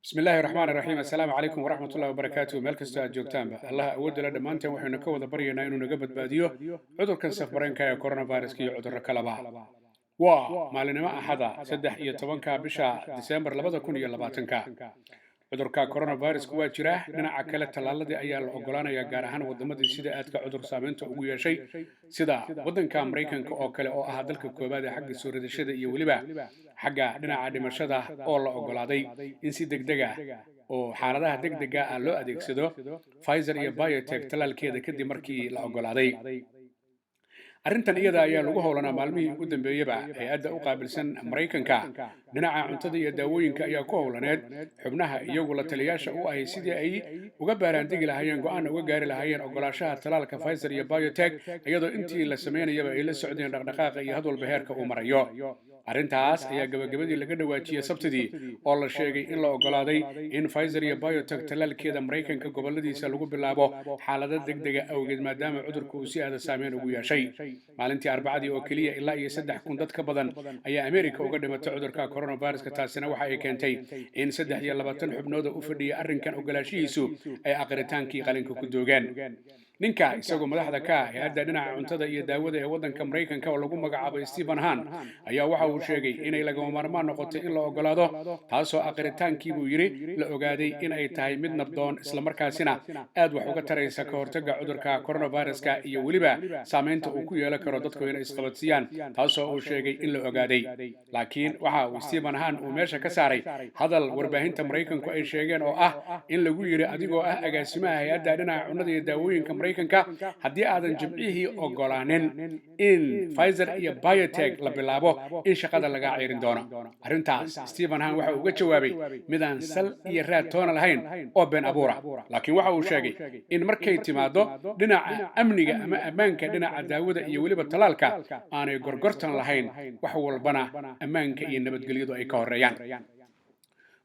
بسم الله الرحمن الرحيم السلام عليكم ورحمة الله وبركاته مeel kasta aad joogtaanba allah awood la dhamaanteen waxaynu ka wada baryaynaa inuu naga badbaadiyo cudurkan safmareenka ee coronavirus iyo cudurro kaleba waa maalinimo axada 13 bisha December 2020 cudurka coronavirus waa jira dhinaca kale talaaladii ayaa la ogolaanayaa gaar ahaan wadamadii sida aadka cudur saameynta ugu yeeshay sida wadanka Mareykanka oo kale oo ah dalka koobaad ee xagga soo ridashada iyo waliba xagga dhinaca dhimashada oo la ogolaaday in si degdeg ah oo xaaladaha degdega ah loo adeegsado Pfizer iyo BioNTech talaalkeeda kadib markii la ogolaaday arrintan iyada ayaa lagu howlanaa maalmihii ugu dambeeyayba hay'adda u qaabilsan Mareykanka dhinaca cuntada iyo daawooyinka ayaa ku howlaneed xubnaha iyagu la taliyaasha u ahay sidii ay uga baaraandigi lahaayeen go'aan uga gaari lahaayeen ogolaanshaha talaalka Pfizer iyo BioNTech iyadoo intii la sameynayaba ay la socdeen dhaqdhaqaaqa iyo hadalba heerka uu marayo arrintaas ayaa gabagabadii laga dhawaajiyay sabtidii oo la sheegay in la ogolaaday in Pfizer iyo BioNTech talaalkeeda Mareykanka goboladiisa lagu bilaabo xaalado degdeg ah awgeed maadaama cudurku uu si aad saameyn ugu yeeshay maalintii arbacadii oo kaliya ilaa iyo 3,000 dad ka badan ayaa Ameerika uga dhimatay cudurka coronavirus taasina waxa ay keentay in 23 xubnood u fadhiya arrinkan ogolaashihiisu ay aqritaankii qalinka ku doogeen ninka isagoo madaxda ka ah hay'adda dhinaca cuntada iyo daawada ee wadanka Mareykanka oo lagu magacaabo Stephen Hahn ayaa waxa uu sheegay inay lagama maarmaan noqoto in la ogolaado taasoo aqritaankii buu yiri la ogaaday in ay tahay mid nabdoon isla markaasina aad wax uga taraysa ka hortagga cudurka coronavirus-ka iyo waliba saameynta uu ku yeelan karo dadku inay isqabadsiiyaan taasoo uu sheegay in la ogaaday laakiin waxa uu Stephen Hahn uu meesha ka saaray hadal warbaahinta Mareykanku ay sheegeen oo ah in lagu yiri adigoo ah agaasimaha hay'adda dhinaca cunada iyo daawooyinka Mareykanka haddii aadan jimcihii ogolaanin in Pfizer iyo BioNTech la bilaabo in shaqada laga ciirin doono arrintaas Stephen Hahn waxa uu uga jawaabay midaan sal iyo raad toona lahayn oo been abuura laakiin waxa uu sheegay in markay timaado dhinaca amniga ama ammaanka dhinaca daawada iyo waliba talaalka aanay gorgortan lahayn wax walbana ammaanka iyo nabadgelyadu ay ka horeeyaan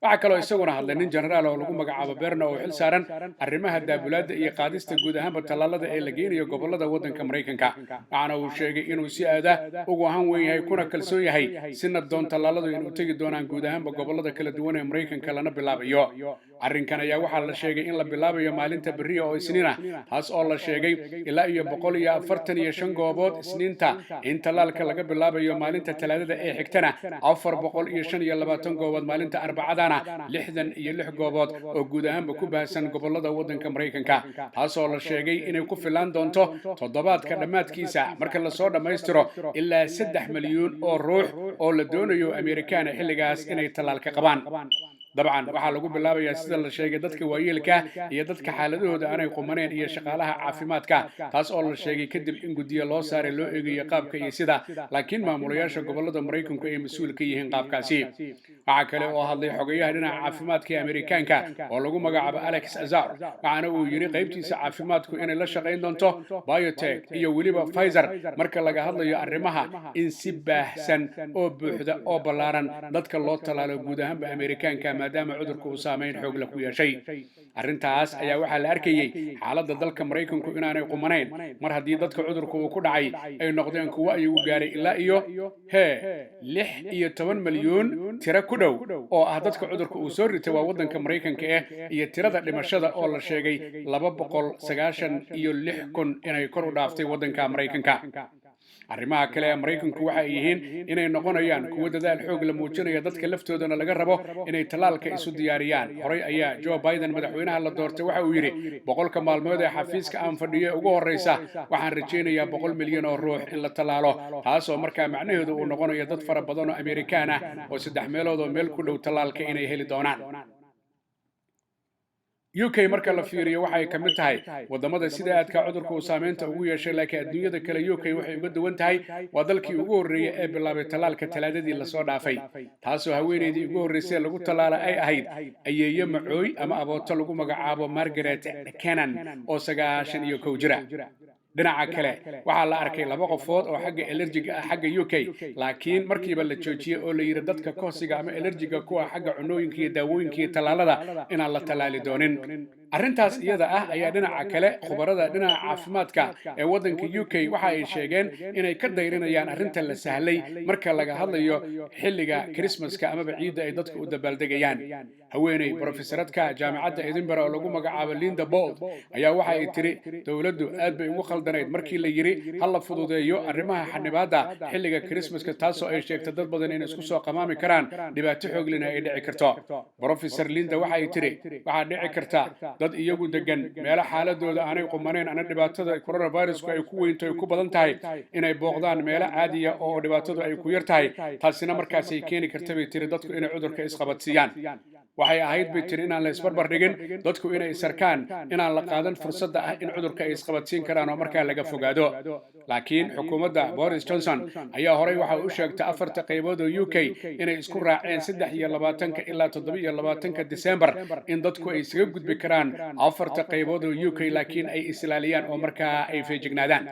waxa kale oo isaguna hadlay nin generaal oo lagu magacaabo Berna oo xil saaran arrimaha daabulaadda iyo qaadista guud ahaanba talaalada ee la geenayo gobolada wadanka Mareykanka waxaana uu sheegay inuu si aad ah ugu ahaan weyn yahay kuna kalsoon yahay si nabdoon talaaladu inuu tagi doonaan guud ahaanba gobolada kala duwan ee Mareykanka lana bilaabayo arrinkan ayaa waxaa la sheegay in la bilaabayo maalinta berri oo Isniina taas oo la sheegay ilaa iyo 145 goobood Isniinta in talaalka laga bilaabayo maalinta Talaadada ee xigtana 425 goobood maalinta Arbacada 66 goobood oo guud ahaanba ku baahsan gobolada wadanka Mareykanka taasoo la sheegay inay ku filan doonto toddobaadka dhamaadkiisa marka la soo dhameystiro ilaa 3 milyan oo ruux oo la doonayo Ameerikaan xilligaas inay talaalka qabaan dabcan waxa lagu bilaabayaa sida la sheegay dadka waayeelka iyo dadka xaaladahooda aanay qumaneen iyo shaqaalaha caafimaadka taas oo la sheegay kadib in gudiyo loo saaray loo eegayo qaabka iyo sida laakiin maamulayaasha gobolada Mareykanku ay mas'uul ka yihiin qaabkaasi waxa kale oo hadlay xogayaha dhinaca caafimaadka ee Ameerikaanka oo lagu magacaabo Alex Azar waxaana uu yiri qaybtiisa caafimaadku inay la shaqeyn doonto BioNTech iyo waliba Pfizer marka laga hadlayo arrimaha in si baahsan oo buuxda oo ballaaran dadka loo talaalo guud ahaanba Ameerikaanka maadaama cudurku uu saameyn xoog leh ku yeeshay arrintaas ayaa waxaa la arkayay xaaladda dalka Mareykanku inaanay qumaneyn mar haddii dadka cudurku uu ku dhacay ay noqdeen kuwa ay ugu gaaray ilaa iyo 16 milyan tiro ku dhow oo ah dadka cudurku uu soo ritay waa wadanka Mareykanka iyo tirada dhimashada oo la sheegay 296,000 inay kor u dhaaftay wadanka Mareykanka arrimaha kale ee Mareykanku waxa ay yihiin inay noqonayaan kuwa dadaal xoog la muujinaya dadka laftoodana laga rabo inay talaalka isu diyaariyaan horay ayaa Joe Biden madaxweynaha la doortay waxa uu yiri boqolka maalmood ee xafiiska aan fadhiyo ugu horeysa waxaan rajaynayaa 100 milyan oo ruux in la talaalo taasoo markaa macnaheedu uu noqonayo dad fara badan oo Ameerikaan ah oo 3 meelood oo meel ku dhow talaalka inay heli doonaan UK marka la fiiriyo waxay ka mid tahay wadamada sida aadka cudurku uu saameynta ugu yeeshay laakiin adduunyada kale UK waxay uga duwan tahay waa dalkii ugu horeeyay ee bilaabay talaalka Talaadadii la soo dhaafay taasoo haweeneydii ugu horeysay lagu talaala ay ahayd ayeeyo macooy ama abooto lagu magacaabo Margaret Cannon oo 91 jira dhinaca kale waxa la arkay laba qofood oo xagga allergiga ah xagga UK laakiin markiiba la joojiyay oo la yiri dadka koosiga ama allergiga kuwa xagga cunooyinka iyo daawooyinka iyo talaalada inaan la talaali doonin arrintaas iyada ah ayaa dhinaca kale khubarada dhinaca caafimaadka ee waddanka UK waxa ay sheegeen inay ka dayrinayaan arrinta la sahlay marka laga hadlayo xilliga Christmaska amaba ciidda ay dadku u dabaaldegayaan haweeney professoradka jaamacadda Edinburgh oo lagu magacaabo Linda Bolt ayaa waxa ay tiri dawladdu aad bay ugu khaldanayd markii la yiri hal la fududeeyo arrimaha xanibaadda xilliga Christmaska taasoo ay sheegtay dad badan in isku soo qamaami karaan dhibaato xoog leh ay dhici karto Professor Linda waxa ay tiri waxa dhici karta dad iyagu degan meelo xaaladooda aanay qumaneen ana dhibaatada coronavirus-ku ay ku weynto ay ku badan tahay inay booqdaan meelo caadiya oo dhibaatadu ay ku yar tahay taasina markaas ay keeni karta bay tiri dadku inay cudurka isqabadsiiyaan waxay ahayd bay tiri inaan la isbarbar dhigin dadku inay sarkaan inaan la qaadan fursadda ah in cudurka ay isqabadsiin karaan oo markaa laga fogaado laakiin xukuumadda Boris Johnson ayaa horey waxa uu sheegtay afarta qaybood oo UK inay isku raaceen 23 ilaa 27 December in dadku ay isaga gudbi karaan afarta qaybood oo UK laakiin ay islaaliyaan oo markaa ay feejignaadaan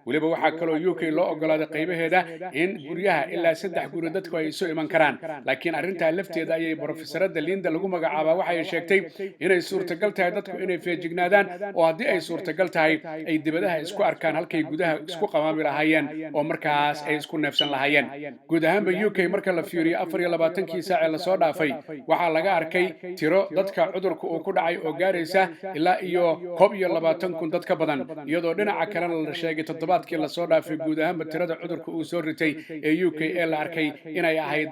waliba waxa kale oo UK loo ogolaaday qaybaheeda in guryaha ilaa 3 guri dadku ay soo iman karaan laakiin arrinta lafteeda ayay professorada Linda lagu magacaabaa waxay sheegtay inay suurtagal tahay dadku inay feejignaadaan oo haddii ay suurtagal tahay ay dibadaha isku arkaan halkay gudaha isku qamaami lahaayeen oo markaas ay isku neefsan lahaayeen guud ahaanba UK marka la fiiriyo 24kii saac ee la soo dhaafay waxa laga arkay tiro dadka cudurku uu ku dhacay oo gaaraysa ilaa iyo 21,000 dad ka badan iyadoo dhinaca kale la sheegay toddobaadkii la soo dhaafay guud ahaanba tirada cudurku uu soo ritay ee UK ee la arkay inay ahayd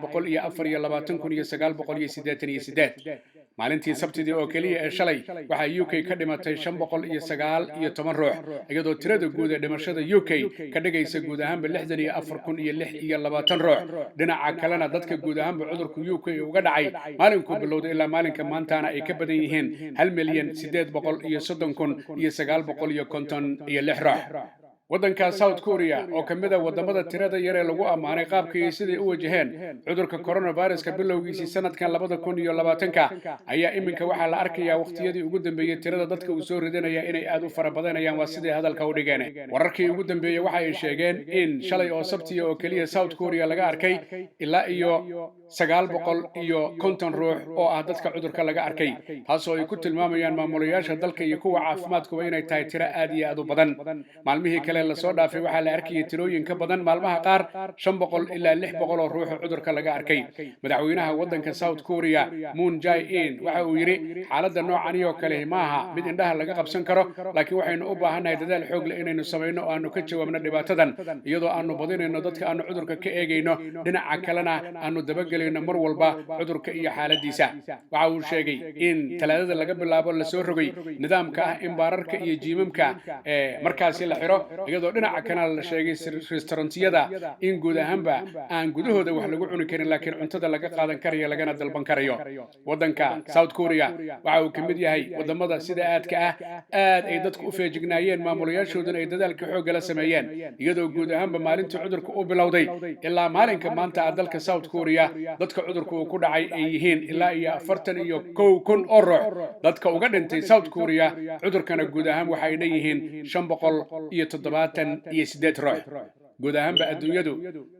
124,988 maalintii sabtidii oo kaliya ee shalay waxa UK ka dhimatay 509 ruux iyadoo tirada guud ee dhimashada UK ka dhigaysa guud ahaanba 64,620 ruux dhinaca kalena dadka guud ahaanba cudurka UK uga dhacay maalinku bilowday ilaa maalinka maantana ay ka badan yihiin 1,800,956 ruux waddanka South Korea oo kamid ah wadamada tirada yar ee lagu amaanay qaabkii sidii u wajaheen cudurka coronavirus-ka bilowgiisii sanadkan 2020 ayaa iminka waxa la arkayaa waqtiyadii ugu dambeeyay tirada dadka uu soo ridanaya inay aad u farabadanayaan waa sidii hadalka u dhigeen wararkii ugu dambeeyay waxa ay sheegeen in shalay oo sabtiga oo kaliya South Korea laga arkay ilaa iyo 950 ruux oo ah dadka cudurka laga arkay taasoo ay ku tilmaamayaan maamulayaasha dalka iyo kuwa caafimaadku inay tahay tiro aad iyo aad u badan maalmihii kale la soo dhaafay waxa la arkay tirooyin ka badan maalmaha qaar 500 ilaa 600 oo ruux cudurka laga arkay madaxweynaha waddanka South Korea Moon Jae-in waxa uu yiri xaaladda noocan oo kale maaha mid indhaha laga qabsan karo laakiin waxaynu u baahanahay dadaal xoog leh inaynu sameeyno oo aanu ka jawaabno dhibaatadan iyadoo aanu badinayno dadka aanu cudurka ka eegayno dhinaca kalena aanu dabagelayno mar walba cudurka iyo xaaladiisa waxa uu sheegay in talaadada laga bilaabo la soo rogay nidaamka ah in baararka iyo jiimamka markaas la xiro iyadoo dhinaca kanal la sheegay restaurantiyada in guud ahaanba aan gudahooda wax lagu cuni karin laakiin cuntada laga qaadan karayo lagana dalban karayo waddanka South Korea waxa uu kamid yahay wadamada sida aadka ah aad ay dadku u feejignaayeen maamulayaashooduna ay dadaalka xoog la sameeyeen iyadoo guud ahaanba maalintii cudurku uu bilowday ilaa maalinka maanta dalka South Korea dadka cudurku uu ku dhacay ay yihiin ilaa iyo 41,000 oo ruux dadka uga dhintay South Korea cudurkana guud ahaan waxa ay leeyihiin 578 ruux guud ahaanba adduunyadu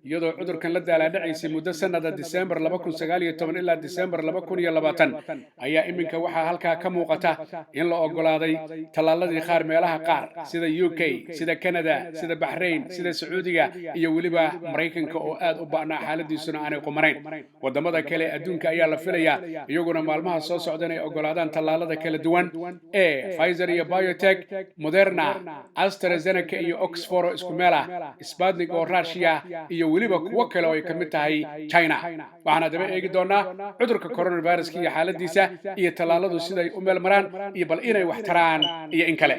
iyadoo cudurkan la daaladhacaysay muddo sanada December 2019 ilaa December 2020 ayaa iminka waxaa halkaa ka muuqata in la ogolaaday talaaladii qaar meelaha qaar sida UK sida Canada sida Bahrain sida Sacuudiga iyo waliba Mareykanka oo aad u baanaa xaaladiisuna aanay qumanayn wadamada kale adduunka ayaa la filayaa iyaguna maalmaha soo socda inay ogolaadaan talaalada kala duwan ee Pfizer iyo BioNTech Moderna AstraZeneca iyo Oxford isku meel ah Sputnik oo Russia iyo waliba kuwa kale oo ay kamid tahay China waxaana daba eegi doonaa cudurka coronavirus iyo xaaladiisa iyo talaaladu siday u meel maraan iyo bal inay wax taraan iyo in kale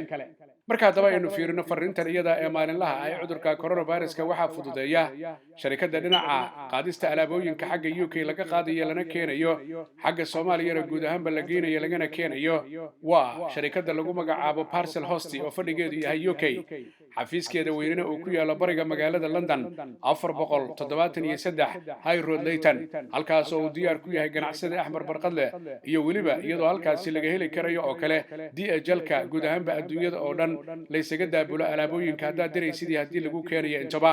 marka daba aynu fiirino fariintan iyada ee maalinlaha ay cudurka coronavirus-ka waxa fududeeya sharikada dhinaca qaadista alaabooyinka xagga UK laga qaadayo lana keenayo xagga Soomaaliya guud ahaanba la geenayo lagana keenayo waa sharikada lagu magacaabo Parcel Host oo fadhigeedu yahay UK xafiiskeeda weynina uu ku yaalo bariga magaalada London 473 High Road Leighton halkaas oo uu diyaar ku yahay ganacsade Axmar Barqadle iyo waliba iyadoo halkaas laga heli karayo oo kale DHL-ka guud ahaanba adduunyada oo dhan la isaga daabulo alaabooyinka hadda diray sidii hadii lagu keenayo intaba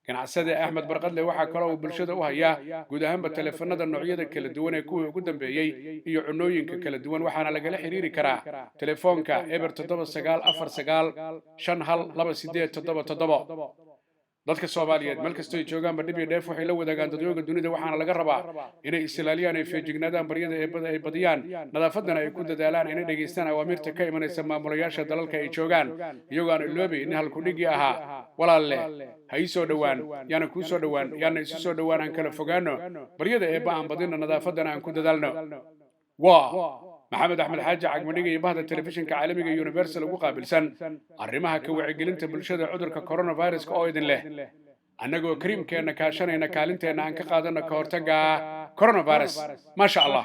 ganacsade axmed barqadle waxaa kaloo uu bulshada u hayaa guud ahaanba taleefanada noocyada kala duwan ee kuwii ugu dambeeyey iyo cunooyinka kala duwan waxaana lagala xiriiri karaa telefoonka eber 7949512877 dadka Soomaaliyeed meel kastoo ay joogaanba dhib iyo dheef waxay la wadaagaan dadweynaha dunida waxaana laga rabaa inay islaaliyaan ay feejignaadaan baryada ay badiyaan nadaafadana ay ku dadaalaan inay dhageystaan awaamirta ka imanaysa maamulayaasha dalalka ay joogaan iyagoo aan iloobi in halku dhigi ahaa walaalle ha ii soo dhowaan yaana kuu soo dhowaan yaana isu soo dhowaan aan kala fogaano baryada aan badina nadaafadana aan ku dadaalno maxamed axmed xaaji cagmadhiga iyo bahda telefishinka caalamiga universal ugu qaabilsan arrimaha ka wacyigelinta bulshada cudurka coronavirus oo idin leh annagoo kariimkeena kaashanayna kaalinteena aan ka qaadano ka hortagga coronavirus ma sha Allah